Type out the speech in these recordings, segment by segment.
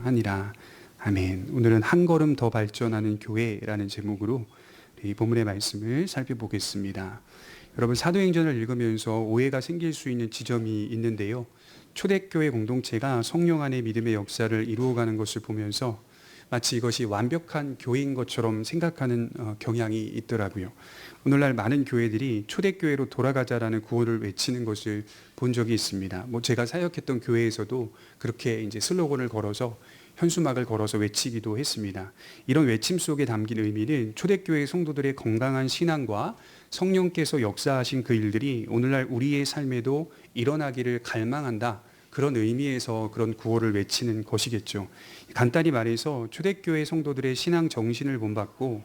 하니라. 아멘. 오늘은 한 걸음 더 발전하는 교회라는 제목으로 이 본문의 말씀을 살펴보겠습니다. 여러분, 사도행전을 읽으면서 오해가 생길 수 있는 지점이 있는데요. 초대교회 공동체가 성령 안의 믿음의 역사를 이루어가는 것을 보면서 마치 이것이 완벽한 교회인 것처럼 생각하는 경향이 있더라고요. 오늘날 많은 교회들이 초대교회로 돌아가자라는 구호를 외치는 것을 본 적이 있습니다. 제가 사역했던 교회에서도 그렇게 이제 슬로건을 걸어서 현수막을 걸어서 외치기도 했습니다. 이런 외침 속에 담긴 의미는 초대교회 성도들의 건강한 신앙과 성령께서 역사하신 그 일들이 오늘날 우리의 삶에도 일어나기를 갈망한다. 그런 의미에서 그런 구호를 외치는 것이겠죠. 간단히 말해서 초대교회 성도들의 신앙 정신을 본받고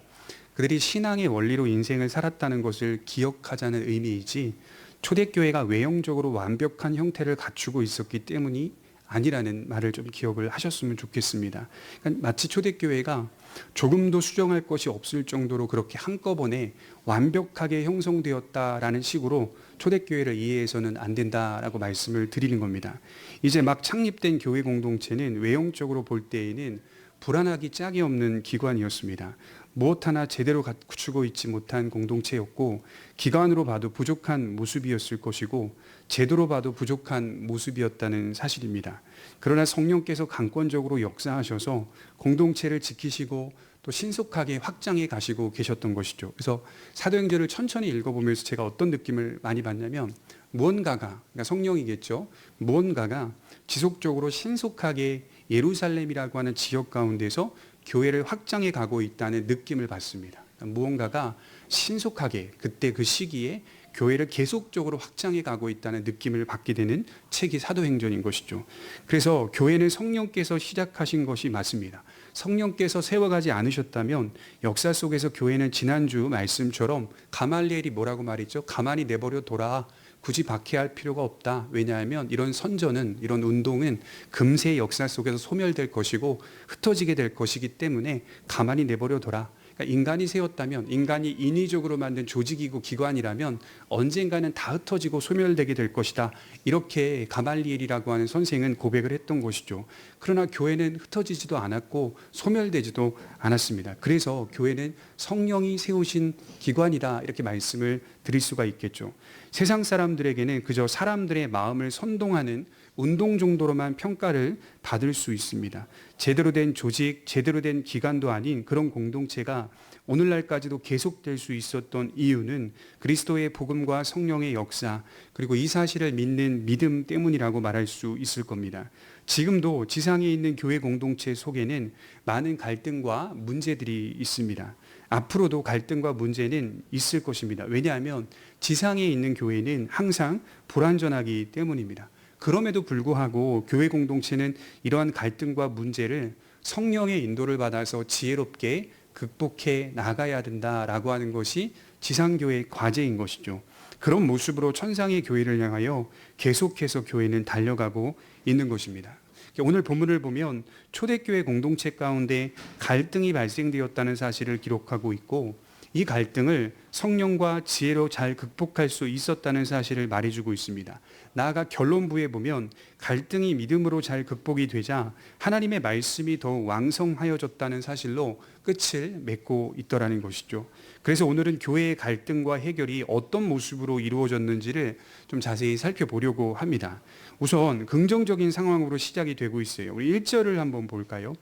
그들이 신앙의 원리로 인생을 살았다는 것을 기억하자는 의미이지, 초대교회가 외형적으로 완벽한 형태를 갖추고 있었기 때문이 아니라는 말을 좀 기억을 하셨으면 좋겠습니다. 그러니까 마치 초대교회가 조금도 수정할 것이 없을 정도로 그렇게 한꺼번에 완벽하게 형성되었다라는 식으로 초대교회를 이해해서는 안 된다라고 말씀을 드리는 겁니다. 이제 막 창립된 교회 공동체는 외형적으로 볼 때에는 불안하기 짝이 없는 기관이었습니다. 무엇 하나 제대로 갖추고 있지 못한 공동체였고, 기관으로 봐도 부족한 모습이었을 것이고, 제도로 봐도 부족한 모습이었다는 사실입니다. 그러나 성령께서 강권적으로 역사하셔서 공동체를 지키시고 또 신속하게 확장해 가시고 계셨던 것이죠. 그래서 사도행전을 천천히 읽어보면서 제가 어떤 느낌을 많이 받냐면, 무언가가, 그러니까 성령이겠죠, 무언가가 지속적으로 신속하게 예루살렘이라고 하는 지역 가운데서 교회를 확장해 가고 있다는 느낌을 받습니다. 그러니까 무언가가 신속하게 그때 그 시기에 교회를 계속적으로 확장해 가고 있다는 느낌을 받게 되는 책이 사도행전인 것이죠. 그래서 교회는 성령께서 시작하신 것이 맞습니다. 성령께서 세워가지 않으셨다면 역사 속에서 교회는 지난주 말씀처럼 가말리엘이 뭐라고 말했죠? 가만히 내버려 둬라. 굳이 박해할 필요가 없다. 왜냐하면 이런 선전은, 이런 운동은 금세 역사 속에서 소멸될 것이고 흩어지게 될 것이기 때문에 가만히 내버려 둬라. 그러니까 인간이 세웠다면, 인간이 인위적으로 만든 조직이고 기관이라면 언젠가는 다 흩어지고 소멸되게 될 것이다. 이렇게 가말리엘이라고 하는 선생은 고백을 했던 것이죠. 그러나 교회는 흩어지지도 않았고 소멸되지도 않았습니다. 그래서 교회는 성령이 세우신 기관이다, 이렇게 말씀을 드릴 수가 있겠죠. 세상 사람들에게는 그저 사람들의 마음을 선동하는 운동 정도로만 평가를 받을 수 있습니다. 제대로 된 조직, 제대로 된 기관도 아닌 그런 공동체가 오늘날까지도 계속될 수 있었던 이유는 그리스도의 복음과 성령의 역사, 그리고 이 사실을 믿는 믿음 때문이라고 말할 수 있을 겁니다. 지금도 지상에 있는 교회 공동체 속에는 많은 갈등과 문제들이 있습니다. 앞으로도 갈등과 문제는 있을 것입니다. 왜냐하면 지상에 있는 교회는 항상 불완전하기 때문입니다. 그럼에도 불구하고 교회 공동체는 이러한 갈등과 문제를 성령의 인도를 받아서 지혜롭게 극복해 나가야 된다라고 하는 것이 지상교회의 과제인 것이죠. 그런 모습으로 천상의 교회를 향하여 계속해서 교회는 달려가고 있는 것입니다. 오늘 본문을 보면 초대교회 공동체 가운데 갈등이 발생되었다는 사실을 기록하고 있고, 이 갈등을 성령과 지혜로 잘 극복할 수 있었다는 사실을 말해주고 있습니다. 나아가 결론부에 보면 갈등이 믿음으로 잘 극복이 되자 하나님의 말씀이 더욱 왕성하여졌다는 사실로 끝을 맺고 있더라는 것이죠. 그래서 오늘은 교회의 갈등과 해결이 어떤 모습으로 이루어졌는지를 좀 자세히 살펴보려고 합니다. 우선 긍정적인 상황으로 시작이 되고 있어요. 우리 1절을 한번 볼까요?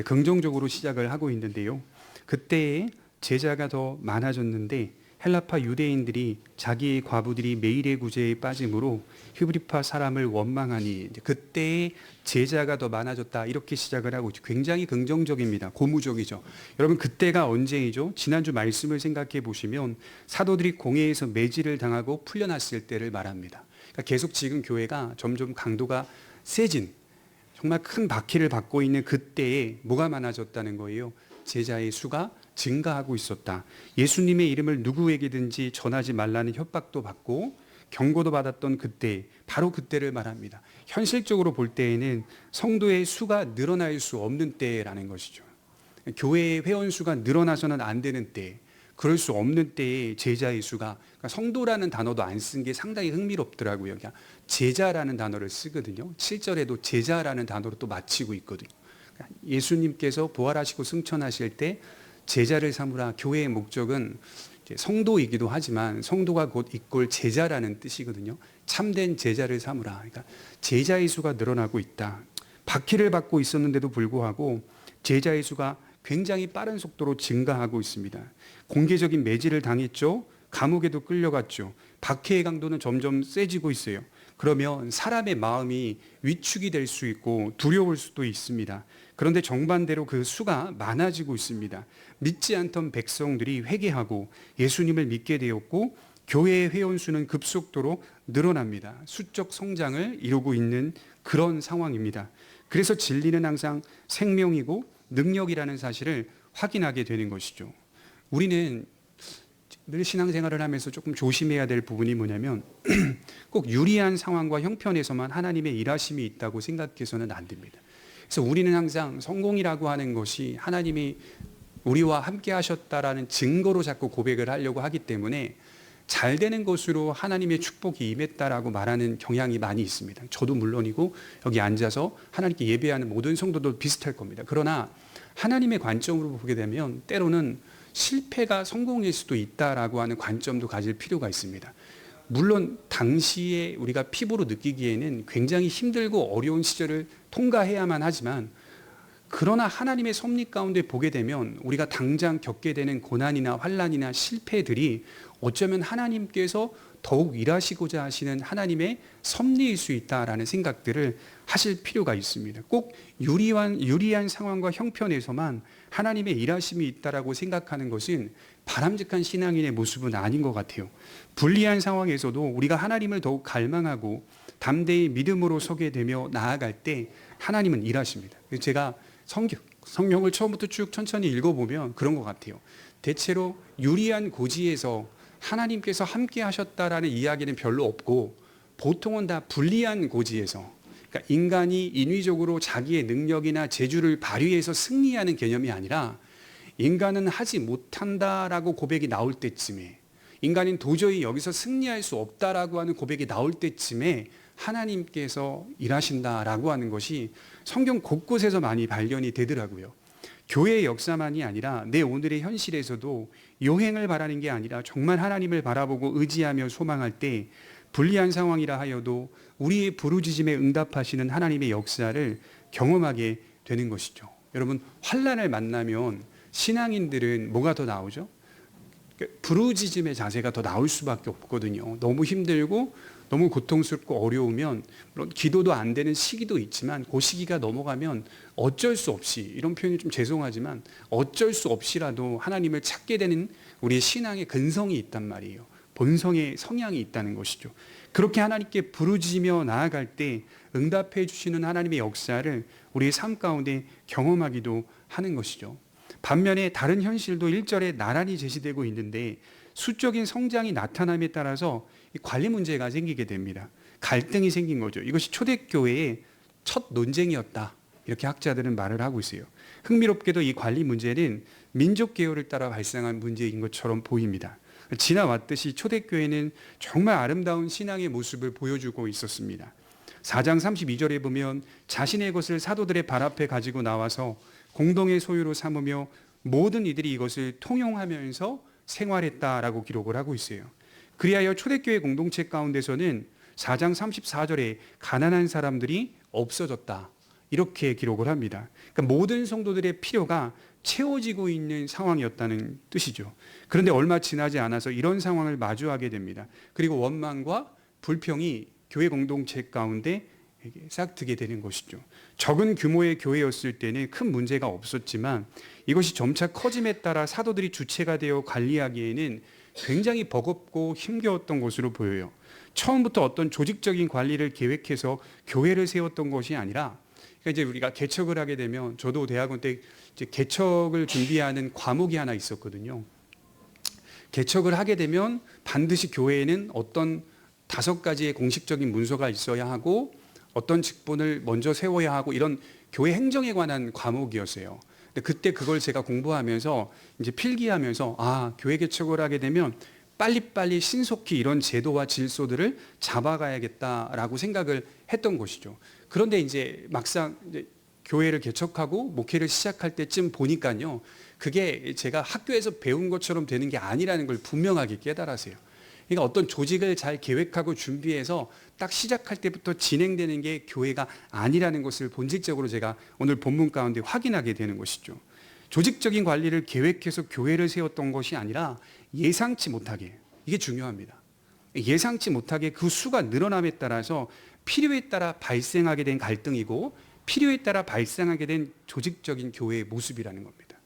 긍정적으로 시작을 하고 있는데요. 그때에 제자가 더 많아졌는데 헬라파 유대인들이 자기의 과부들이 매일의 구제에 빠짐으로 히브리파 사람을 원망하니, 그때에 제자가 더 많아졌다, 이렇게 시작을 하고 있죠. 굉장히 긍정적입니다. 고무적이죠. 여러분, 그때가 언제이죠? 지난주 말씀을 생각해 보시면 사도들이 공회에서 매질을 당하고 풀려났을 때를 말합니다. 그러니까 계속 지금 교회가 점점 강도가 세진, 정말 큰 박해를 받고 있는 그때에 뭐가 많아졌다는 거예요? 제자의 수가 증가하고 있었다. 예수님의 이름을 누구에게든지 전하지 말라는 협박도 받고 경고도 받았던 그때, 바로 그때를 말합니다. 현실적으로 볼 때에는 성도의 수가 늘어날 수 없는 때라는 것이죠. 교회의 회원 수가 늘어나서는 안 되는 때, 그럴 수 없는 때에 제자의 수가, 그러니까 성도라는 단어도 안 쓴 게 상당히 흥미롭더라고요. 그냥 제자라는 단어를 쓰거든요. 7절에도 제자라는 단어로 또 마치고 있거든요. 그러니까 예수님께서 부활하시고 승천하실 때 제자를 삼으라, 교회의 목적은 성도이기도 하지만 성도가 곧 이꼴 제자라는 뜻이거든요. 참된 제자를 삼으라. 그러니까 제자의 수가 늘어나고 있다. 박해를 받고 있었는데도 불구하고 제자의 수가 굉장히 빠른 속도로 증가하고 있습니다. 공개적인 매질을 당했죠. 감옥에도 끌려갔죠. 박해의 강도는 점점 세지고 있어요. 그러면 사람의 마음이 위축이 될 수 있고 두려울 수도 있습니다. 그런데 정반대로 그 수가 많아지고 있습니다. 믿지 않던 백성들이 회개하고 예수님을 믿게 되었고 교회의 회원수는 급속도로 늘어납니다. 수적 성장을 이루고 있는 그런 상황입니다. 그래서 진리는 항상 생명이고 능력이라는 사실을 확인하게 되는 것이죠. 우리는 늘 신앙생활을 하면서 조금 조심해야 될 부분이 뭐냐면 꼭 유리한 상황과 형편에서만 하나님의 일하심이 있다고 생각해서는 안 됩니다. 그래서 우리는 항상 성공이라고 하는 것이 하나님이 우리와 함께 하셨다라는 증거로 자꾸 고백을 하려고 하기 때문에 잘 되는 것으로 하나님의 축복이 임했다라고 말하는 경향이 많이 있습니다. 저도 물론이고 여기 앉아서 하나님께 예배하는 모든 성도도 비슷할 겁니다. 그러나 하나님의 관점으로 보게 되면 때로는 실패가 성공일 수도 있다라고 하는 관점도 가질 필요가 있습니다. 물론 당시에 우리가 피부로 느끼기에는 굉장히 힘들고 어려운 시절을 통과해야만 하지만, 그러나 하나님의 섭리 가운데 보게 되면 우리가 당장 겪게 되는 고난이나 환난이나 실패들이 어쩌면 하나님께서 더욱 일하시고자 하시는 하나님의 섭리일 수 있다라는 생각들을 하실 필요가 있습니다. 꼭 유리한 상황과 형편에서만 하나님의 일하심이 있다라고 생각하는 것은 바람직한 신앙인의 모습은 아닌 것 같아요. 불리한 상황에서도 우리가 하나님을 더욱 갈망하고 담대히 믿음으로 서게 되며 나아갈 때 하나님은 일하십니다. 제가 성경을 처음부터 쭉 천천히 읽어보면 그런 것 같아요. 대체로 유리한 고지에서 하나님께서 함께 하셨다라는 이야기는 별로 없고, 보통은 다 불리한 고지에서, 그러니까 인간이 인위적으로 자기의 능력이나 재주를 발휘해서 승리하는 개념이 아니라 인간은 하지 못한다라고 고백이 나올 때쯤에, 인간은 도저히 여기서 승리할 수 없다라고 하는 고백이 나올 때쯤에 하나님께서 일하신다라고 하는 것이 성경 곳곳에서 많이 발견이 되더라고요. 교회의 역사만이 아니라 내 오늘의 현실에서도 요행을 바라는 게 아니라 정말 하나님을 바라보고 의지하며 소망할 때 불리한 상황이라 하여도 우리의 부르짖음에 응답하시는 하나님의 역사를 경험하게 되는 것이죠. 여러분, 환난을 만나면 신앙인들은 뭐가 더 나오죠? 부르짖음의 자세가 더 나올 수밖에 없거든요. 너무 힘들고 너무 고통스럽고 어려우면, 물론 기도도 안 되는 시기도 있지만 그 시기가 넘어가면 어쩔 수 없이, 이런 표현이 좀 죄송하지만 어쩔 수 없이라도 하나님을 찾게 되는 우리의 신앙의 근성이 있단 말이에요. 본성의 성향이 있다는 것이죠. 그렇게 하나님께 부르짖으며 나아갈 때 응답해 주시는 하나님의 역사를 우리의 삶 가운데 경험하기도 하는 것이죠. 반면에 다른 현실도 1절에 나란히 제시되고 있는데, 수적인 성장이 나타남에 따라서 관리 문제가 생기게 됩니다. 갈등이 생긴 거죠. 이것이 초대교회의 첫 논쟁이었다, 이렇게 학자들은 말을 하고 있어요. 흥미롭게도 이 관리 문제는 민족 계열을 따라 발생한 문제인 것처럼 보입니다. 지나왔듯이 초대교회는 정말 아름다운 신앙의 모습을 보여주고 있었습니다. 4장 32절에 보면 자신의 것을 사도들의 발 앞에 가지고 나와서 공동의 소유로 삼으며 모든 이들이 이것을 통용하면서 생활했다라고 기록을 하고 있어요. 그리하여 초대교회 공동체 가운데서는 4장 34절에 가난한 사람들이 없어졌다, 이렇게 기록을 합니다. 그러니까 모든 성도들의 필요가 채워지고 있는 상황이었다는 뜻이죠. 그런데 얼마 지나지 않아서 이런 상황을 마주하게 됩니다. 그리고 원망과 불평이 교회 공동체 가운데 싹트게 되는 것이죠. 적은 규모의 교회였을 때는 큰 문제가 없었지만 이것이 점차 커짐에 따라 사도들이 주체가 되어 관리하기에는 굉장히 버겁고 힘겨웠던 것으로 보여요. 처음부터 어떤 조직적인 관리를 계획해서 교회를 세웠던 것이 아니라, 그러니까 이제 우리가 개척을 하게 되면, 저도 대학원 때 이제 개척을 준비하는 과목이 하나 있었거든요. 개척을 하게 되면 반드시 교회에는 어떤 5가지의 공식적인 문서가 있어야 하고 어떤 직분을 먼저 세워야 하고, 이런 교회 행정에 관한 과목이었어요. 근데 그때 그걸 제가 공부하면서 이제 필기하면서 교회 개척을 하게 되면 빨리빨리 신속히 이런 제도와 질서들을 잡아가야겠다라고 생각을 했던 것이죠. 그런데 이제 막상 이제 교회를 개척하고 목회를 시작할 때쯤 보니까요, 그게 제가 학교에서 배운 것처럼 되는 게 아니라는 걸 분명하게 깨달았어요. 그러니까 어떤 조직을 잘 계획하고 준비해서 딱 시작할 때부터 진행되는 게 교회가 아니라는 것을 본질적으로 제가 오늘 본문 가운데 확인하게 되는 것이죠. 조직적인 관리를 계획해서 교회를 세웠던 것이 아니라 예상치 못하게, 이게 중요합니다. 예상치 못하게 그 수가 늘어남에 따라서 필요에 따라 발생하게 된 갈등이고 필요에 따라 발생하게 된 조직적인 교회의 모습이라는 겁니다.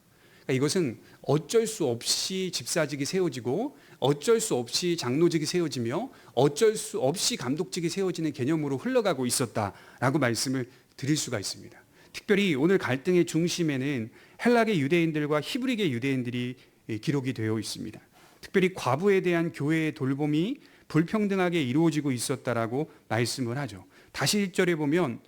그러니까 이것은 어쩔 수 없이 집사직이 세워지고 어쩔 수 없이 장로직이 세워지며 어쩔 수 없이 감독직이 세워지는 개념으로 흘러가고 있었다라고 말씀을 드릴 수가 있습니다. 특별히 오늘 갈등의 중심에는 헬라계 유대인들과 히브리계 유대인들이 기록이 되어 있습니다. 특별히 과부에 대한 교회의 돌봄이 불평등하게 이루어지고 있었다라고 말씀을 하죠. 다시 1절에 보면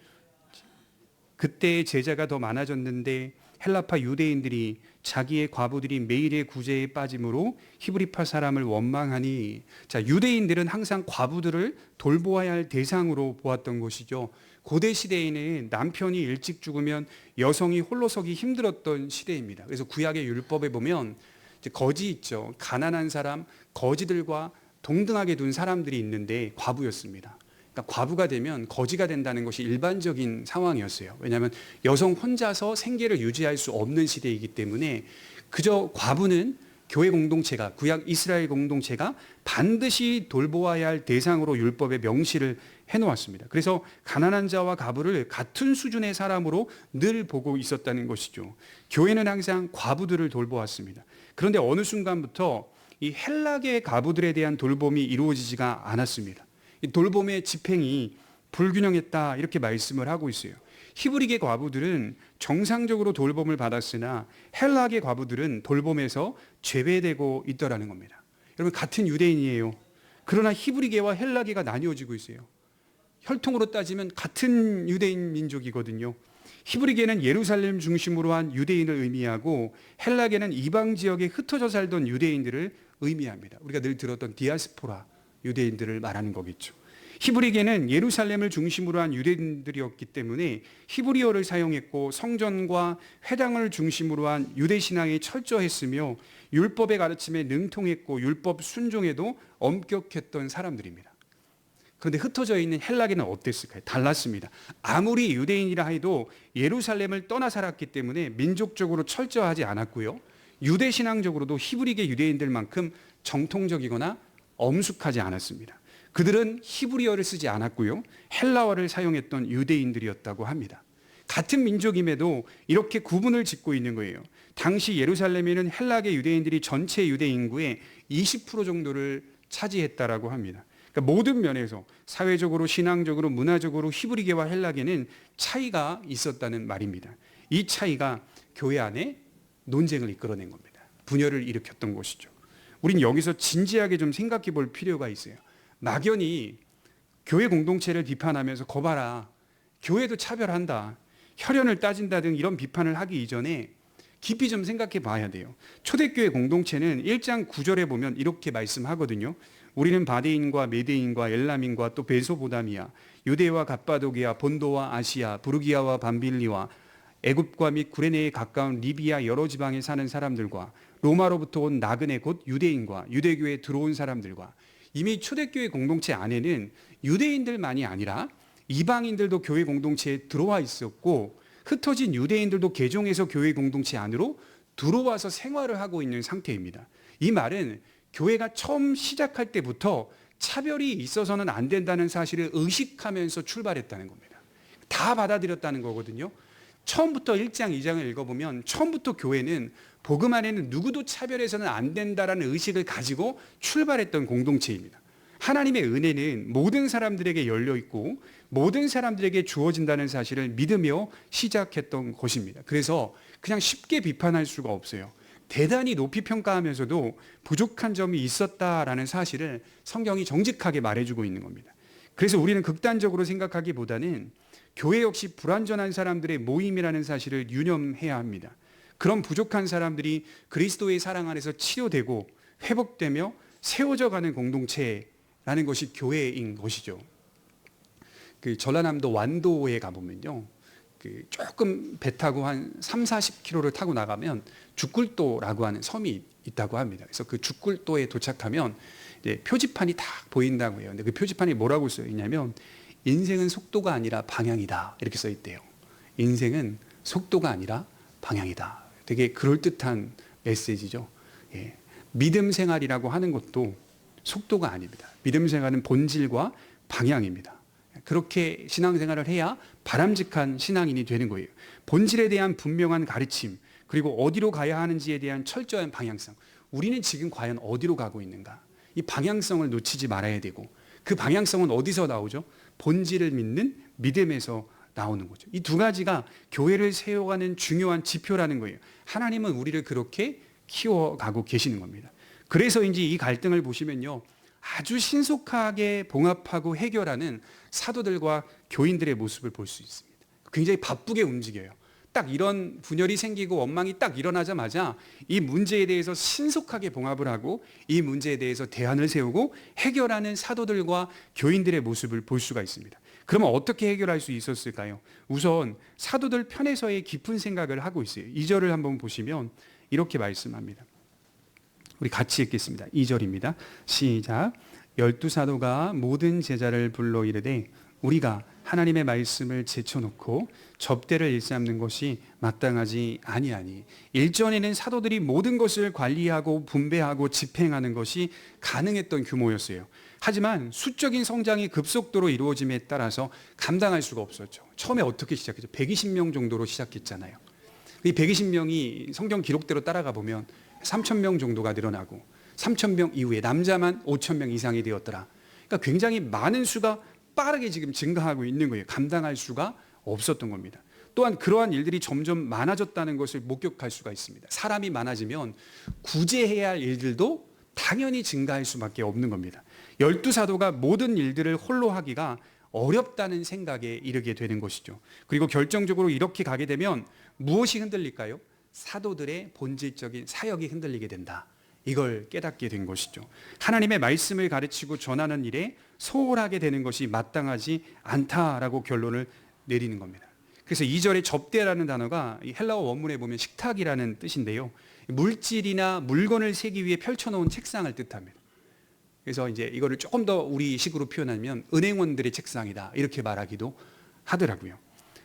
그때의 제자가 더 많아졌는데 헬라파 유대인들이 자기의 과부들이 매일의 구제에 빠짐으로 히브리파 사람을 원망하니, 자, 유대인들은 항상 과부들을 돌보아야 할 대상으로 보았던 것이죠. 고대 시대에는 남편이 일찍 죽으면 여성이 홀로 서기 힘들었던 시대입니다. 그래서 구약의 율법에 보면 이제 거지 있죠. 가난한 사람, 거지들과 동등하게 둔 사람들이 있는데 과부였습니다. 그러니까 과부가 되면 거지가 된다는 것이 일반적인 상황이었어요. 왜냐하면 여성 혼자서 생계를 유지할 수 없는 시대이기 때문에 그저 과부는 교회 공동체가, 구약 이스라엘 공동체가 반드시 돌보아야 할 대상으로 율법에 명시를 해놓았습니다. 그래서 가난한 자와 과부를 같은 수준의 사람으로 늘 보고 있었다는 것이죠. 교회는 항상 과부들을 돌보았습니다. 그런데 어느 순간부터 이 헬라계 과부들에 대한 돌봄이 이루어지지가 않았습니다. 돌봄의 집행이 불균형했다, 이렇게 말씀을 하고 있어요. 히브리계 과부들은 정상적으로 돌봄을 받았으나 헬라계 과부들은 돌봄에서 제외되고 있더라는 겁니다. 여러분, 같은 유대인이에요. 그러나 히브리계와 헬라계가 나뉘어지고 있어요. 혈통으로 따지면 같은 유대인 민족이거든요. 히브리계는 예루살렘 중심으로 한 유대인을 의미하고 헬라계는 이방 지역에 흩어져 살던 유대인들을 의미합니다. 우리가 늘 들었던 디아스포라 유대인들을 말하는 거겠죠. 히브리계는 예루살렘을 중심으로 한 유대인들이었기 때문에 히브리어를 사용했고 성전과 회당을 중심으로 한 유대 신앙이 철저했으며 율법의 가르침에 능통했고 율법 순종에도 엄격했던 사람들입니다. 그런데 흩어져 있는 헬라계는 어땠을까요? 달랐습니다. 아무리 유대인이라 해도 예루살렘을 떠나 살았기 때문에 민족적으로 철저하지 않았고요. 유대 신앙적으로도 히브리계 유대인들만큼 정통적이거나 엄숙하지 않았습니다. 그들은 히브리어를 쓰지 않았고요. 헬라어를 사용했던 유대인들이었다고 합니다. 같은 민족임에도 이렇게 구분을 짓고 있는 거예요. 당시 예루살렘에는 헬라계 유대인들이 전체 유대 인구의 20% 정도를 차지했다라고 합니다. 그러니까 모든 면에서 사회적으로, 신앙적으로, 문화적으로 히브리계와 헬라계는 차이가 있었다는 말입니다. 이 차이가 교회 안에 논쟁을 이끌어낸 겁니다. 분열을 일으켰던 것이죠. 우린 여기서 진지하게 좀 생각해 볼 필요가 있어요. 막연히 교회 공동체를 비판하면서 거봐라, 교회도 차별한다, 혈연을 따진다 등 이런 비판을 하기 이전에 깊이 좀 생각해 봐야 돼요. 초대교회 공동체는 1장 9절에 보면 이렇게 말씀하거든요. 우리는 바데인과 메데인과 엘람인과 또 베소보다미아, 유대와 갑바도기아, 본도와 아시아, 부르기아와 밤빌리와 애굽과 및 구레네에 가까운 리비아 여러 지방에 사는 사람들과 로마로부터 온 나그네 곧 유대인과 유대교회에 들어온 사람들과, 이미 초대교회 공동체 안에는 유대인들만이 아니라 이방인들도 교회 공동체에 들어와 있었고 흩어진 유대인들도 개종해서 교회 공동체 안으로 들어와서 생활을 하고 있는 상태입니다. 이 말은 교회가 처음 시작할 때부터 차별이 있어서는 안 된다는 사실을 의식하면서 출발했다는 겁니다. 다 받아들였다는 거거든요. 처음부터 1장, 2장을 읽어보면 처음부터 교회는 복음 안에는 누구도 차별해서는 안 된다라는 의식을 가지고 출발했던 공동체입니다. 하나님의 은혜는 모든 사람들에게 열려 있고 모든 사람들에게 주어진다는 사실을 믿으며 시작했던 것입니다. 그래서 그냥 쉽게 비판할 수가 없어요. 대단히 높이 평가하면서도 부족한 점이 있었다라는 사실을 성경이 정직하게 말해주고 있는 겁니다. 그래서 우리는 극단적으로 생각하기보다는 교회 역시 불완전한 사람들의 모임이라는 사실을 유념해야 합니다. 그런 부족한 사람들이 그리스도의 사랑 안에서 치료되고 회복되며 세워져 가는 공동체라는 것이 교회인 것이죠. 그 전라남도 완도에 가보면요, 그 조금 배 타고 한 30-40km를 타고 나가면 죽굴도라고 하는 섬이 있다고 합니다. 그래서 그 죽굴도에 도착하면 이제 표지판이 딱 보인다고 해요. 근데 그 표지판이 뭐라고 써 있냐면 인생은 속도가 아니라 방향이다, 이렇게 써 있대요. 인생은 속도가 아니라 방향이다. 되게 그럴듯한 메시지죠. 예. 믿음 생활이라고 하는 것도 속도가 아닙니다. 믿음 생활은 본질과 방향입니다. 그렇게 신앙생활을 해야 바람직한 신앙인이 되는 거예요. 본질에 대한 분명한 가르침, 그리고 어디로 가야 하는지에 대한 철저한 방향성. 우리는 지금 과연 어디로 가고 있는가? 이 방향성을 놓치지 말아야 되고, 그 방향성은 어디서 나오죠? 본질을 믿는 믿음에서 나오는 거죠. 이 두 가지가 교회를 세워가는 중요한 지표라는 거예요. 하나님은 우리를 그렇게 키워가고 계시는 겁니다. 그래서인지 이 갈등을 보시면요, 아주 신속하게 봉합하고 해결하는 사도들과 교인들의 모습을 볼 수 있습니다. 굉장히 바쁘게 움직여요. 딱 이런 분열이 생기고 원망이 딱 일어나자마자 이 문제에 대해서 신속하게 봉합을 하고 이 문제에 대해서 대안을 세우고 해결하는 사도들과 교인들의 모습을 볼 수가 있습니다. 그러면 어떻게 해결할 수 있었을까요? 우선 사도들 편에서의 깊은 생각을 하고 있어요. 2절을 한번 보시면 이렇게 말씀합니다. 우리 같이 읽겠습니다. 2절입니다. 시작. 12사도가 모든 제자를 불러 이르되 우리가 하나님의 말씀을 제쳐놓고 접대를 일삼는 것이 마땅하지 아니하니, 일전에는 사도들이 모든 것을 관리하고 분배하고 집행하는 것이 가능했던 규모였어요. 하지만 수적인 성장이 급속도로 이루어짐에 따라서 감당할 수가 없었죠. 처음에 어떻게 시작했죠? 120명 정도로 시작했잖아요. 이 120명이 성경 기록대로 따라가 보면 3,000명 정도가 늘어나고 3,000명 이후에 남자만 5,000명 이상이 되었더라. 그러니까 굉장히 많은 수가 빠르게 지금 증가하고 있는 거예요. 감당할 수가 없었던 겁니다. 또한 그러한 일들이 점점 많아졌다는 것을 목격할 수가 있습니다. 사람이 많아지면 구제해야 할 일들도 당연히 증가할 수밖에 없는 겁니다. 12사도가 모든 일들을 홀로 하기가 어렵다는 생각에 이르게 되는 것이죠. 그리고 결정적으로 이렇게 가게 되면 무엇이 흔들릴까요? 사도들의 본질적인 사역이 흔들리게 된다. 이걸 깨닫게 된 것이죠. 하나님의 말씀을 가르치고 전하는 일에 소홀하게 되는 것이 마땅하지 않다라고 결론을 내리는 겁니다. 그래서 2절에 접대라는 단어가 헬라어 원문에 보면 식탁이라는 뜻인데요, 물질이나 물건을 세기 위해 펼쳐놓은 책상을 뜻합니다. 그래서 이제 이거를 조금 더 우리식으로 표현하면 은행원들의 책상이다, 이렇게 말하기도 하더라고요.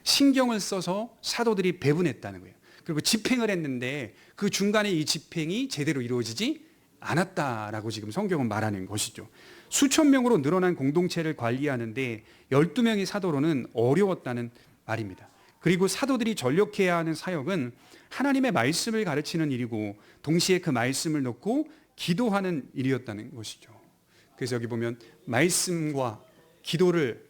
신경을 써서 사도들이 배분했다는 거예요. 그리고 집행을 했는데 그 중간에 이 집행이 제대로 이루어지지 않았다라고 지금 성경은 말하는 것이죠. 수천 명으로 늘어난 공동체를 관리하는데 12명의 사도로는 어려웠다는 말입니다. 그리고 사도들이 전력해야 하는 사역은 하나님의 말씀을 가르치는 일이고 동시에 그 말씀을 놓고 기도하는 일이었다는 것이죠. 그래서 여기 보면 말씀과 기도를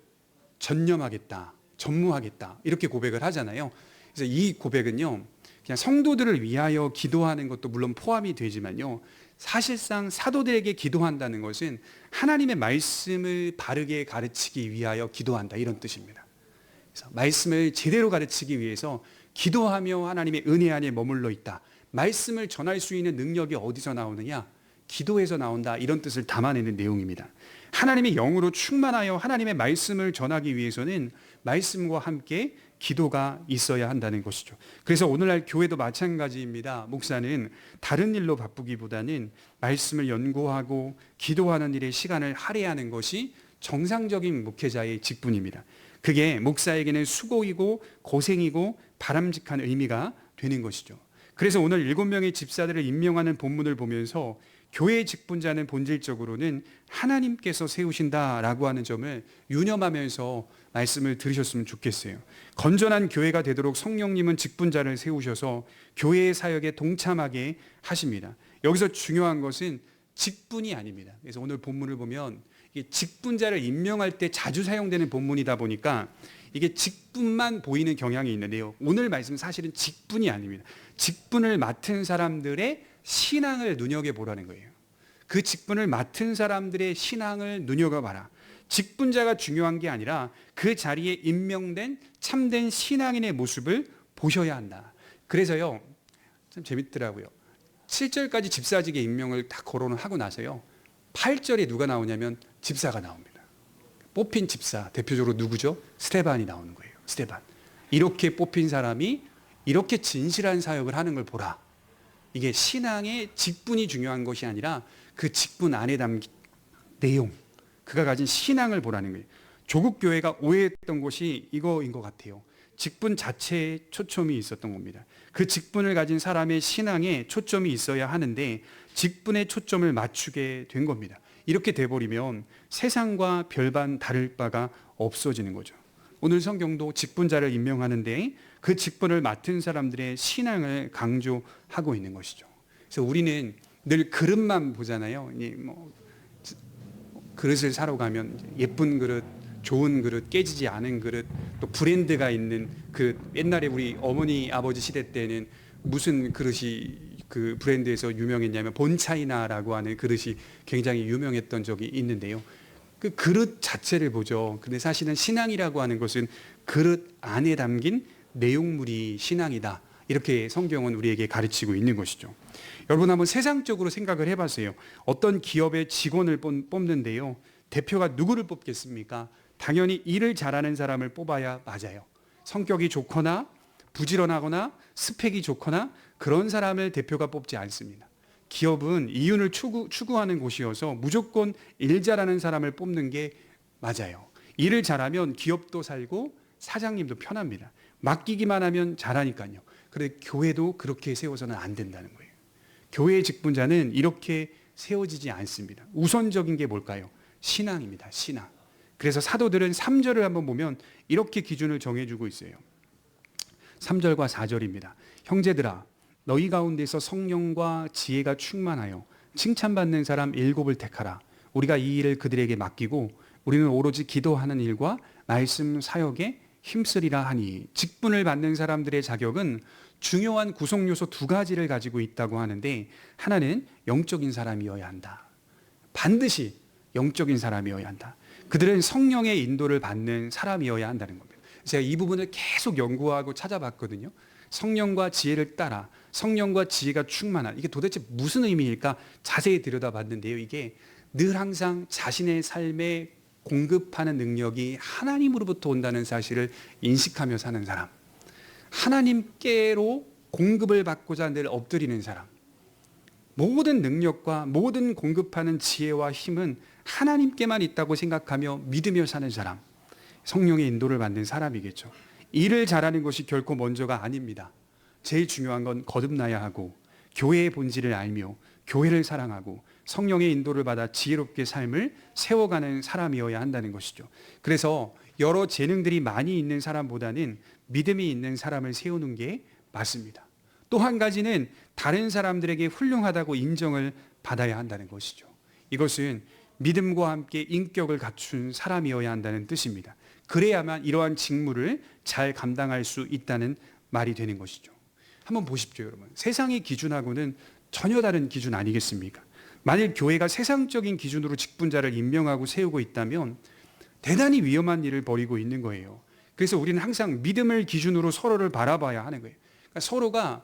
전념하겠다, 전무하겠다, 이렇게 고백을 하잖아요. 그래서 이 고백은요, 그냥 성도들을 위하여 기도하는 것도 물론 포함이 되지만요, 사실상 사도들에게 기도한다는 것은 하나님의 말씀을 바르게 가르치기 위하여 기도한다, 이런 뜻입니다. 그래서 말씀을 제대로 가르치기 위해서 기도하며 하나님의 은혜 안에 머물러 있다. 말씀을 전할 수 있는 능력이 어디서 나오느냐? 기도에서 나온다, 이런 뜻을 담아내는 내용입니다. 하나님의 영으로 충만하여 하나님의 말씀을 전하기 위해서는 말씀과 함께 기도가 있어야 한다는 것이죠. 그래서 오늘날 교회도 마찬가지입니다. 목사는 다른 일로 바쁘기보다는 말씀을 연구하고 기도하는 일에 시간을 할애하는 것이 정상적인 목회자의 직분입니다. 그게 목사에게는 수고이고 고생이고 바람직한 의미가 되는 것이죠. 그래서 오늘 7명의 집사들을 임명하는 본문을 보면서 교회의 직분자는 본질적으로는 하나님께서 세우신다라고 하는 점을 유념하면서 말씀을 들으셨으면 좋겠어요. 건전한 교회가 되도록 성령님은 직분자를 세우셔서 교회의 사역에 동참하게 하십니다. 여기서 중요한 것은 직분이 아닙니다. 그래서 오늘 본문을 보면 이게 직분자를 임명할 때 자주 사용되는 본문이다 보니까 이게 직분만 보이는 경향이 있는데요, 오늘 말씀은 사실은 직분이 아닙니다. 직분을 맡은 사람들의 신앙을 눈여겨보라는 거예요. 그 직분을 맡은 사람들의 신앙을 눈여겨봐라. 직분자가 중요한 게 아니라 그 자리에 임명된 참된 신앙인의 모습을 보셔야 한다. 그래서요, 참 재밌더라고요. 7절까지 집사직의 임명을 다 거론을 하고 나서요. 8절에 누가 나오냐면 집사가 나옵니다. 뽑힌 집사, 대표적으로 누구죠? 스데반이 나오는 거예요. 스데반. 이렇게 뽑힌 사람이 이렇게 진실한 사역을 하는 걸 보라. 이게 신앙의 직분이 중요한 것이 아니라 그 직분 안에 담긴 내용, 그가 가진 신앙을 보라는 거예요. 조국 교회가 오해했던 것이 이거인 것 같아요. 직분 자체에 초점이 있었던 겁니다. 그 직분을 가진 사람의 신앙에 초점이 있어야 하는데 직분에 초점을 맞추게 된 겁니다. 이렇게 돼버리면 세상과 별반 다를 바가 없어지는 거죠. 오늘 성경도 직분자를 임명하는데 그 직분을 맡은 사람들의 신앙을 강조하고 있는 것이죠. 그래서 우리는 늘 그릇만 보잖아요. 그릇을 사러 가면 예쁜 그릇, 좋은 그릇, 깨지지 않은 그릇, 또 브랜드가 있는 그릇. 옛날에 우리 어머니 아버지 시대 때는 무슨 그릇이 그 브랜드에서 유명했냐면 본차이나라고 하는 그릇이 굉장히 유명했던 적이 있는데요. 그 그릇 자체를 보죠. 근데 사실은 신앙이라고 하는 것은 그릇 안에 담긴 내용물이 신앙이다. 이렇게 성경은 우리에게 가르치고 있는 것이죠. 여러분 한번 세상적으로 생각을 해봤어요. 어떤 기업의 직원을 뽑는데요. 대표가 누구를 뽑겠습니까? 당연히 일을 잘하는 사람을 뽑아야 맞아요. 성격이 좋거나 부지런하거나 스펙이 좋거나 그런 사람을 대표가 뽑지 않습니다. 기업은 이윤을 추구하는 곳이어서 무조건 일 잘하는 사람을 뽑는 게 맞아요. 일을 잘하면 기업도 살고 사장님도 편합니다. 맡기기만 하면 잘하니까요. 그런데 교회도 그렇게 세워서는 안 된다는 거예요. 교회의 직분자는 이렇게 세워지지 않습니다. 우선적인 게 뭘까요? 신앙입니다. 신앙. 그래서 사도들은 3절을 한번 보면 이렇게 기준을 정해주고 있어요. 3절과 4절입니다. 형제들아 너희 가운데서 성령과 지혜가 충만하여 칭찬받는 사람 7을 택하라. 우리가 이 일을 그들에게 맡기고 우리는 오로지 기도하는 일과 말씀 사역에 힘쓰리라 하니. 직분을 받는 사람들의 자격은 중요한 구성 요소 2가지를 가지고 있다고 하는데 하나는 영적인 사람이어야 한다. 반드시 영적인 사람이어야 한다. 그들은 성령의 인도를 받는 사람이어야 한다는 겁니다. 제가 이 부분을 계속 연구하고 찾아봤거든요. 성령과 지혜를 따라 성령과 지혜가 충만한, 이게 도대체 무슨 의미일까 자세히 들여다봤는데요. 이게 늘 항상 자신의 삶에 공급하는 능력이 하나님으로부터 온다는 사실을 인식하며 사는 사람, 하나님께로 공급을 받고자 늘 엎드리는 사람, 모든 능력과 모든 공급하는 지혜와 힘은 하나님께만 있다고 생각하며 믿으며 사는 사람, 성령의 인도를 받는 사람이겠죠. 일을 잘하는 것이 결코 먼저가 아닙니다. 제일 중요한 건 거듭나야 하고 교회의 본질을 알며 교회를 사랑하고 성령의 인도를 받아 지혜롭게 삶을 세워가는 사람이어야 한다는 것이죠. 그래서 여러 재능들이 많이 있는 사람보다는 믿음이 있는 사람을 세우는 게 맞습니다. 또 한 가지는 다른 사람들에게 훌륭하다고 인정을 받아야 한다는 것이죠. 이것은 믿음과 함께 인격을 갖춘 사람이어야 한다는 뜻입니다. 그래야만 이러한 직무를 잘 감당할 수 있다는 말이 되는 것이죠. 한번 보십시오, 여러분. 세상의 기준하고는 전혀 다른 기준 아니겠습니까? 만일 교회가 세상적인 기준으로 직분자를 임명하고 세우고 있다면 대단히 위험한 일을 벌이고 있는 거예요. 그래서 우리는 항상 믿음을 기준으로 서로를 바라봐야 하는 거예요. 그러니까 서로가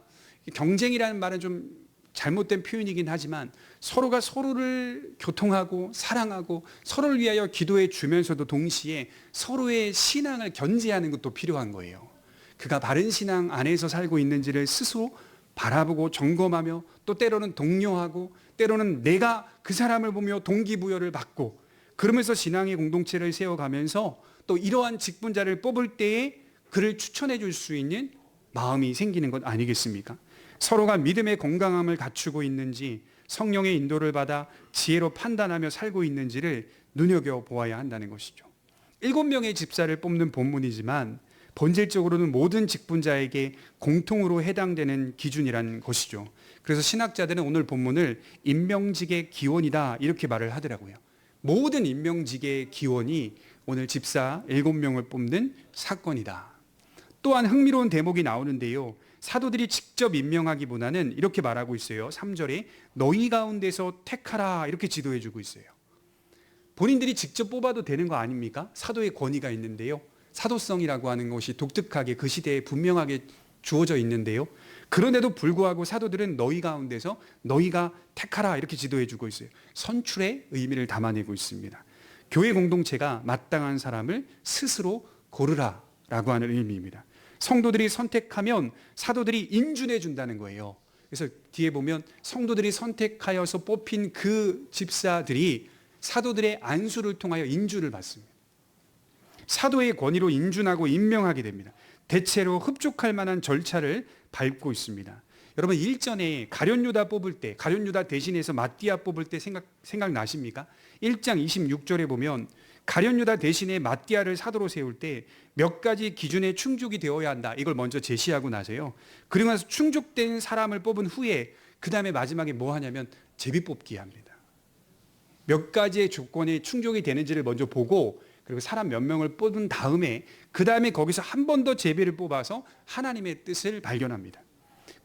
경쟁이라는 말은 좀 잘못된 표현이긴 하지만 서로가 서로를 교통하고 사랑하고 서로를 위하여 기도해 주면서도 동시에 서로의 신앙을 견지하는 것도 필요한 거예요. 그가 바른 신앙 안에서 살고 있는지를 스스로 바라보고 점검하며 또 때로는 독려하고 때로는 내가 그 사람을 보며 동기부여를 받고 그러면서 신앙의 공동체를 세워가면서 또 이러한 직분자를 뽑을 때에 그를 추천해 줄 수 있는 마음이 생기는 것 아니겠습니까? 서로가 믿음의 건강함을 갖추고 있는지 성령의 인도를 받아 지혜로 판단하며 살고 있는지를 눈여겨보아야 한다는 것이죠. 7명의 집사를 뽑는 본문이지만 본질적으로는 모든 직분자에게 공통으로 해당되는 기준이라는 것이죠. 그래서 신학자들은 오늘 본문을 임명직의 기원이다 이렇게 말을 하더라고요. 모든 임명직의 기원이 오늘 집사 7명을 뽑는 사건이다. 또한 흥미로운 대목이 나오는데요. 사도들이 직접 임명하기보다는 이렇게 말하고 있어요. 3절에 너희 가운데서 택하라 이렇게 지도해 주고 있어요. 본인들이 직접 뽑아도 되는 거 아닙니까? 사도의 권위가 있는데요. 사도성이라고 하는 것이 독특하게 그 시대에 분명하게 주어져 있는데요. 그런데도 불구하고 사도들은 너희 가운데서 너희가 택하라 이렇게 지도해 주고 있어요. 선출의 의미를 담아내고 있습니다. 교회 공동체가 마땅한 사람을 스스로 고르라라고 하는 의미입니다. 성도들이 선택하면 사도들이 인준해 준다는 거예요. 그래서 뒤에 보면 성도들이 선택하여서 뽑힌 그 집사들이 사도들의 안수를 통하여 인준을 받습니다. 사도의 권위로 인준하고 임명하게 됩니다. 대체로 흡족할 만한 절차를 밟고 있습니다. 여러분 일전에 가룟유다 뽑을 때, 가룟유다 대신해서 마띠아 뽑을 때 생각나십니까? 1장 26절에 보면 가룟유다 대신에 마띠아를 사도로 세울 때 몇 가지 기준에 충족이 되어야 한다. 이걸 먼저 제시하고 나서요. 그리고 나서 충족된 사람을 뽑은 후에 그 다음에 마지막에 뭐 하냐면 제비 뽑기 합니다. 몇 가지의 조건에 충족이 되는지를 먼저 보고 그리고 사람 몇 명을 뽑은 다음에 그 다음에 거기서 한 번 더 제비를 뽑아서 하나님의 뜻을 발견합니다.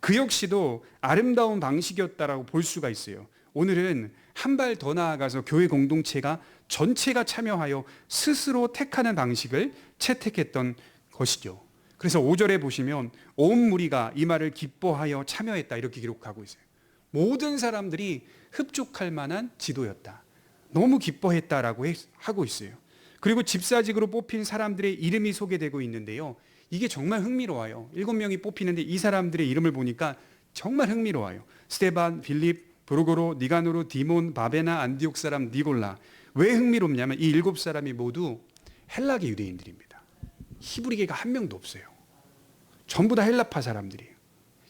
그 역시도 아름다운 방식이었다라고 볼 수가 있어요. 오늘은 한 발 더 나아가서 교회 공동체가 전체가 참여하여 스스로 택하는 방식을 채택했던 것이죠. 그래서 5절에 보시면 온 무리가 이 말을 기뻐하여 참여했다 이렇게 기록하고 있어요. 모든 사람들이 흡족할 만한 지도였다. 너무 기뻐했다라고 하고 있어요. 그리고 집사직으로 뽑힌 사람들의 이름이 소개되고 있는데요. 이게 정말 흥미로워요. 7명이 뽑히는데 이 사람들의 이름을 보니까 정말 흥미로워요. 스데반, 빌립, 브루고로, 니가노르, 디몬, 바베나, 안디옥 사람, 니골라. 왜 흥미롭냐면 이 7사람이 모두 헬라계 유대인들입니다. 히브리계가 한 명도 없어요. 전부 다 헬라파 사람들이에요.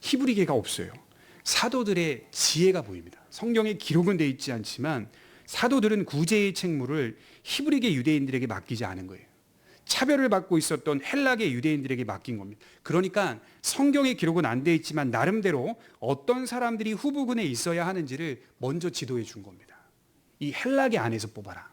히브리계가 없어요. 사도들의 지혜가 보입니다. 성경에 기록은 되어 있지 않지만 사도들은 구제의 책무를 히브리계 유대인들에게 맡기지 않은 거예요. 차별을 받고 있었던 헬라계 유대인들에게 맡긴 겁니다. 그러니까 성경에 기록은 안 되어 있지만 나름대로 어떤 사람들이 후보군에 있어야 하는지를 먼저 지도해 준 겁니다. 이 헬라계 안에서 뽑아라.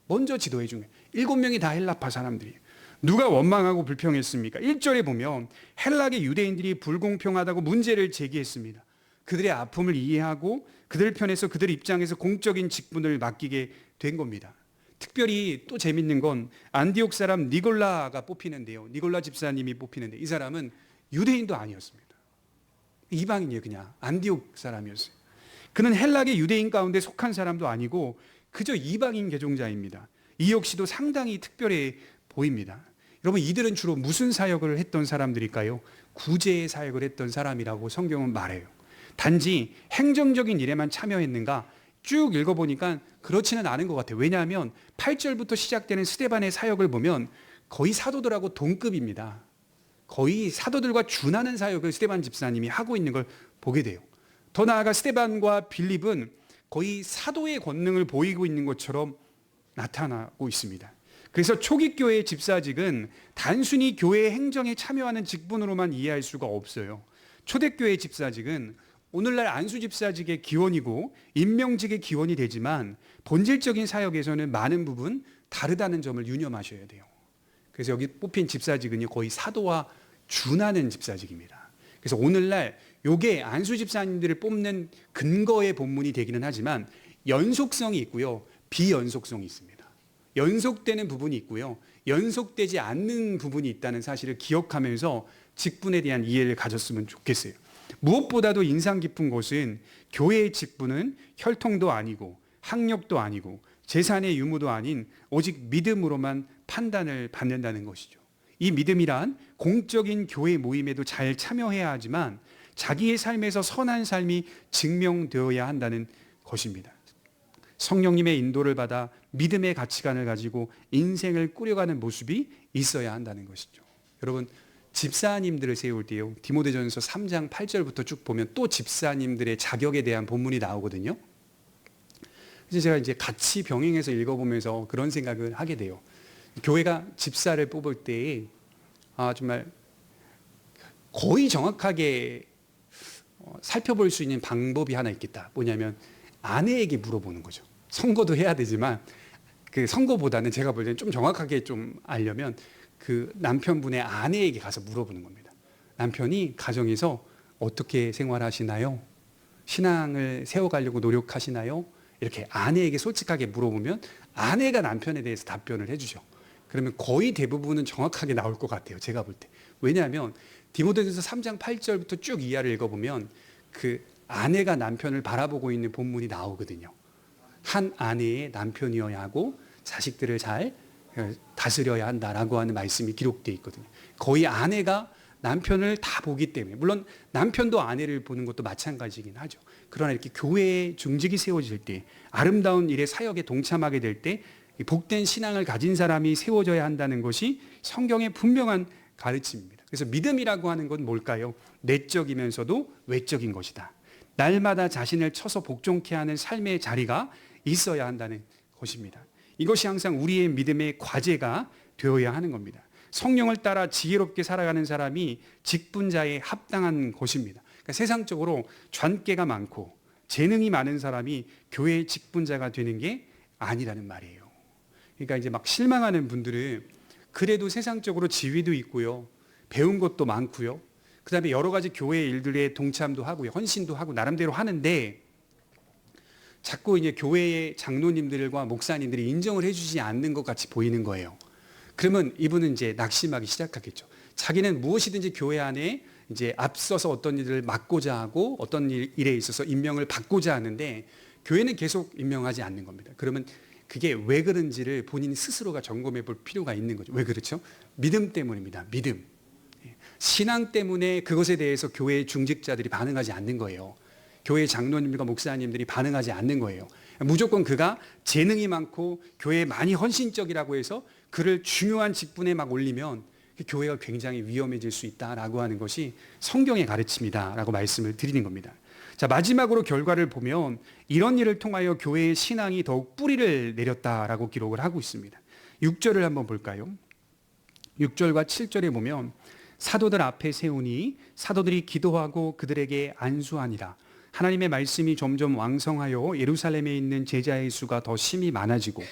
먼저 지도해 준 거예요. 7명이 다 헬라파 사람들이에요. 누가 원망하고 불평했습니까? 1절에 보면 헬라계 유대인들이 불공평하다고 문제를 제기했습니다. 그들의 아픔을 이해하고 그들 편에서 그들 입장에서 공적인 직분을 맡기게 된 겁니다. 특별히 또 재밌는 건 안디옥 사람 니골라가 뽑히는데요. 니골라 집사님이 뽑히는데 이 사람은 유대인도 아니었습니다. 이방인이에요. 그냥 안디옥 사람이었어요. 그는 헬라계 유대인 가운데 속한 사람도 아니고 그저 이방인 개종자입니다. 이 역시도 상당히 특별해 보입니다. 여러분 이들은 주로 무슨 사역을 했던 사람들일까요? 구제의 사역을 했던 사람이라고 성경은 말해요. 단지 행정적인 일에만 참여했는가? 쭉 읽어보니까 그렇지는 않은 것 같아요. 왜냐하면 8절부터 시작되는 스데반의 사역을 보면 거의 사도들하고 동급입니다. 거의 사도들과 준하는 사역을 스데반 집사님이 하고 있는 걸 보게 돼요. 더 나아가 스데반과 빌립은 거의 사도의 권능을 보이고 있는 것처럼 나타나고 있습니다. 그래서 초기 교회의 집사직은 단순히 교회 행정에 참여하는 직분으로만 이해할 수가 없어요. 초대교회 집사직은 오늘날 안수집사직의 기원이고 임명직의 기원이 되지만 본질적인 사역에서는 많은 부분 다르다는 점을 유념하셔야 돼요. 그래서 여기 뽑힌 집사직은 거의 사도와 준하는 집사직입니다. 그래서 오늘날 이게 안수집사님들을 뽑는 근거의 본문이 되기는 하지만 연속성이 있고요. 비연속성이 있습니다. 연속되는 부분이 있고요. 연속되지 않는 부분이 있다는 사실을 기억하면서 직분에 대한 이해를 가졌으면 좋겠어요. 무엇보다도 인상 깊은 것은 교회의 직분은 혈통도 아니고 학력도 아니고 재산의 유무도 아닌 오직 믿음으로만 판단을 받는다는 것이죠. 이 믿음이란 공적인 교회 모임에도 잘 참여해야 하지만 자기의 삶에서 선한 삶이 증명되어야 한다는 것입니다. 성령님의 인도를 받아 믿음의 가치관을 가지고 인생을 꾸려가는 모습이 있어야 한다는 것이죠. 여러분 집사님들을 세울 때요. 디모데전서 3장 8절부터 쭉 보면 또 집사님들의 자격에 대한 본문이 나오거든요. 그래서 제가 이제 같이 병행해서 읽어보면서 그런 생각을 하게 돼요. 교회가 집사를 뽑을 때 정말 거의 정확하게 살펴볼 수 있는 방법이 하나 있겠다. 뭐냐면 아내에게 물어보는 거죠. 선거도 해야 되지만 그 선거보다는 제가 볼 때는 좀 정확하게 좀 알려면 그 남편분의 아내에게 가서 물어보는 겁니다. 남편이 가정에서 어떻게 생활하시나요? 신앙을 세워가려고 노력하시나요? 이렇게 아내에게 솔직하게 물어보면 아내가 남편에 대해서 답변을 해주죠. 그러면 거의 대부분은 정확하게 나올 것 같아요. 제가 볼 때. 왜냐하면 디모데전서 3장 8절부터 쭉 이하를 읽어보면 그 아내가 남편을 바라보고 있는 본문이 나오거든요. 한 아내의 남편이어야 하고 자식들을 잘 다스려야 한다라고 하는 말씀이 기록되어 있거든요. 거의 아내가 남편을 다 보기 때문에, 물론 남편도 아내를 보는 것도 마찬가지긴 하죠. 그러나 이렇게 교회에 중직이 세워질 때, 아름다운 일의 사역에 동참하게 될 때 복된 신앙을 가진 사람이 세워져야 한다는 것이 성경의 분명한 가르침입니다. 그래서 믿음이라고 하는 건 뭘까요? 내적이면서도 외적인 것이다. 날마다 자신을 쳐서 복종케 하는 삶의 자리가 있어야 한다는 것입니다. 이것이 항상 우리의 믿음의 과제가 되어야 하는 겁니다. 성령을 따라 지혜롭게 살아가는 사람이 직분자에 합당한 것입니다. 그러니까 세상적으로 잔꾀가 많고 재능이 많은 사람이 교회의 직분자가 되는 게 아니라는 말이에요. 그러니까 이제 막 실망하는 분들은 그래도 세상적으로 지위도 있고요, 배운 것도 많고요, 그 다음에 여러 가지 교회 일들에 동참도 하고요, 헌신도 하고 나름대로 하는데 자꾸 이제 교회의 장로님들과 목사님들이 인정을 해주지 않는 것 같이 보이는 거예요. 그러면 이분은 이제 낙심하기 시작하겠죠. 자기는 무엇이든지 교회 안에 이제 앞서서 어떤 일을 맡고자 하고 어떤 일에 있어서 임명을 받고자 하는데 교회는 계속 임명하지 않는 겁니다. 그러면 그게 왜 그런지를 본인 스스로가 점검해 볼 필요가 있는 거죠. 왜 그렇죠? 믿음 때문입니다. 믿음. 신앙 때문에 그것에 대해서 교회의 중직자들이 반응하지 않는 거예요. 교회 장로님들과 목사님들이 반응하지 않는 거예요. 무조건 그가 재능이 많고 교회에 많이 헌신적이라고 해서 그를 중요한 직분에 막 올리면 교회가 굉장히 위험해질 수 있다라고 하는 것이 성경의 가르침이다라고 말씀을 드리는 겁니다. 자, 마지막으로 결과를 보면 이런 일을 통하여 교회의 신앙이 더욱 뿌리를 내렸다라고 기록을 하고 있습니다. 6절을 한번 볼까요? 6절과 7절에 보면 사도들 앞에 세우니 사도들이 기도하고 그들에게 안수하니라. 하나님의 말씀이 점점 왕성하여 예루살렘에 있는 제자의 수가 더 심히 많아지고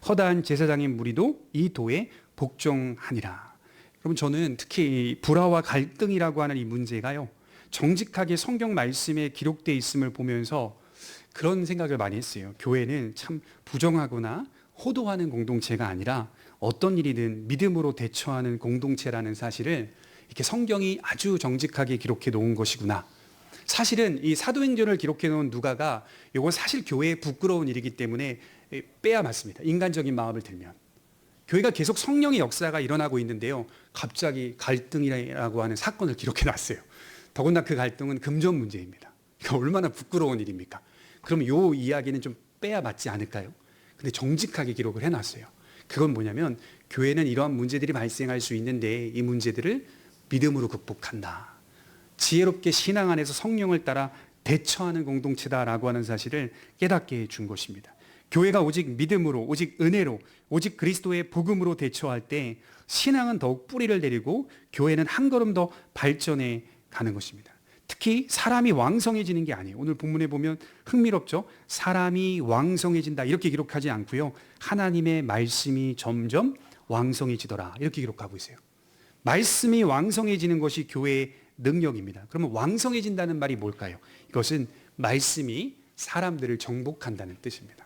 허다한 제사장의 무리도 이 도에 복종하니라. 그럼 저는 특히 불화와 갈등이라고 하는 이 문제가요, 정직하게 성경 말씀에 기록되어 있음을 보면서 그런 생각을 많이 했어요. 교회는 참 부정하거나 호도하는 공동체가 아니라 어떤 일이든 믿음으로 대처하는 공동체라는 사실을 이렇게 성경이 아주 정직하게 기록해 놓은 것이구나. 사실은 이 사도행전을 기록해 놓은 누가가 이건 사실 교회에 부끄러운 일이기 때문에 빼야 맞습니다. 인간적인 마음을 들면. 교회가 계속 성령의 역사가 일어나고 있는데요, 갑자기 갈등이라고 하는 사건을 기록해 놨어요. 더군다나 그 갈등은 금전 문제입니다. 그러니까 얼마나 부끄러운 일입니까? 그럼 이 이야기는 좀 빼야 맞지 않을까요? 근데 정직하게 기록을 해놨어요. 그건 뭐냐면 교회는 이러한 문제들이 발생할 수 있는데 이 문제들을 믿음으로 극복한다. 지혜롭게 신앙 안에서 성령을 따라 대처하는 공동체다라고 하는 사실을 깨닫게 해준 것입니다. 교회가 오직 믿음으로, 오직 은혜로, 오직 그리스도의 복음으로 대처할 때 신앙은 더욱 뿌리를 내리고 교회는 한 걸음 더 발전해 가는 것입니다. 특히 사람이 왕성해지는 게 아니에요. 오늘 본문에 보면 흥미롭죠? 사람이 왕성해진다 이렇게 기록하지 않고요, 하나님의 말씀이 점점 왕성해지더라 이렇게 기록하고 있어요. 말씀이 왕성해지는 것이 교회의 능력입니다. 그러면 왕성해진다는 말이 뭘까요? 이것은 말씀이 사람들을 정복한다는 뜻입니다.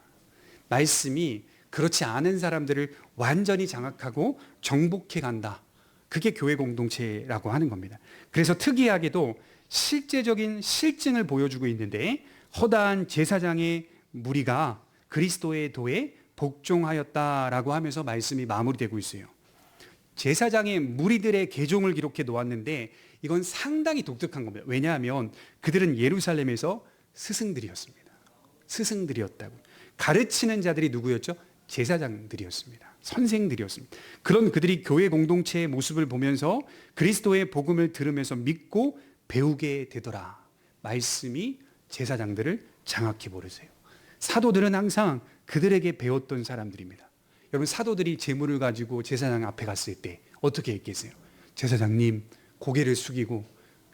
말씀이 그렇지 않은 사람들을 완전히 장악하고 정복해 간다. 그게 교회 공동체라고 하는 겁니다. 그래서 특이하게도 실제적인 실증을 보여주고 있는데 허다한 제사장의 무리가 그리스도의 도에 복종하였다라고 하면서 말씀이 마무리되고 있어요. 제사장의 무리들의 계종을 기록해 놓았는데 이건 상당히 독특한 겁니다. 왜냐하면 그들은 예루살렘에서 스승들이었습니다. 스승들이었다고. 가르치는 자들이 누구였죠? 제사장들이었습니다. 선생들이었습니다. 그런 그들이 교회 공동체의 모습을 보면서 그리스도의 복음을 들으면서 믿고 배우게 되더라. 말씀이 제사장들을 장악해 버리세요. 사도들은 항상 그들에게 배웠던 사람들입니다. 여러분, 사도들이 제물을 가지고 제사장 앞에 갔을 때 어떻게 했겠어요? 제사장님, 고개를 숙이고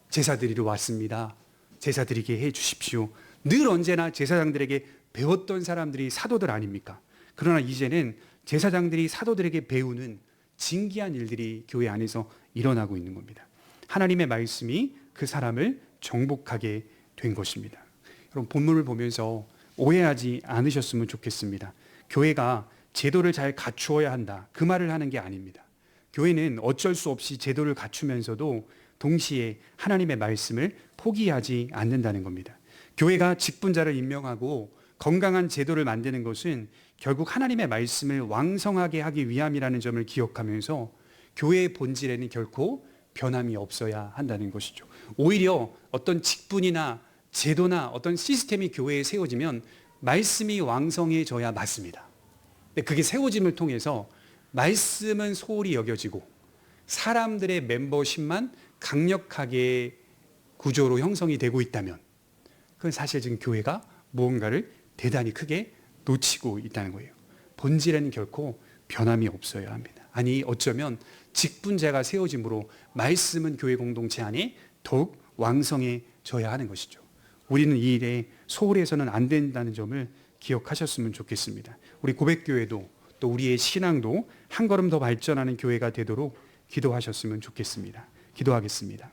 제사 드리러 왔습니다. 제사 드리게 해 주십시오. 늘 언제나 제사장들에게 배웠던 사람들이 사도들 아닙니까? 그러나 이제는 제사장들이 사도들에게 배우는 진기한 일들이 교회 안에서 일어나고 있는 겁니다. 하나님의 말씀이 그 사람을 정복하게 된 것입니다. 여러분, 본문을 보면서 오해하지 않으셨으면 좋겠습니다. 교회가 제도를 잘 갖추어야 한다, 그 말을 하는 게 아닙니다. 교회는 어쩔 수 없이 제도를 갖추면서도 동시에 하나님의 말씀을 포기하지 않는다는 겁니다. 교회가 직분자를 임명하고 건강한 제도를 만드는 것은 결국 하나님의 말씀을 왕성하게 하기 위함이라는 점을 기억하면서 교회의 본질에는 결코 변함이 없어야 한다는 것이죠. 오히려 어떤 직분이나 제도나 어떤 시스템이 교회에 세워지면 말씀이 왕성해져야 맞습니다. 근데 그게 세워짐을 통해서 말씀은 소홀히 여겨지고 사람들의 멤버십만 강력하게 구조로 형성이 되고 있다면 그건 사실 지금 교회가 무언가를 대단히 크게 놓치고 있다는 거예요. 본질에는 결코 변함이 없어야 합니다. 아니 어쩌면 직분자가 세워짐으로 말씀은 교회 공동체 안에 더욱 왕성해져야 하는 것이죠. 우리는 이 일에 소홀해서는 안 된다는 점을 기억하셨으면 좋겠습니다. 우리 고백교회도 또 우리의 신앙도 한 걸음 더 발전하는 교회가 되도록 기도하셨으면 좋겠습니다. 기도하겠습니다.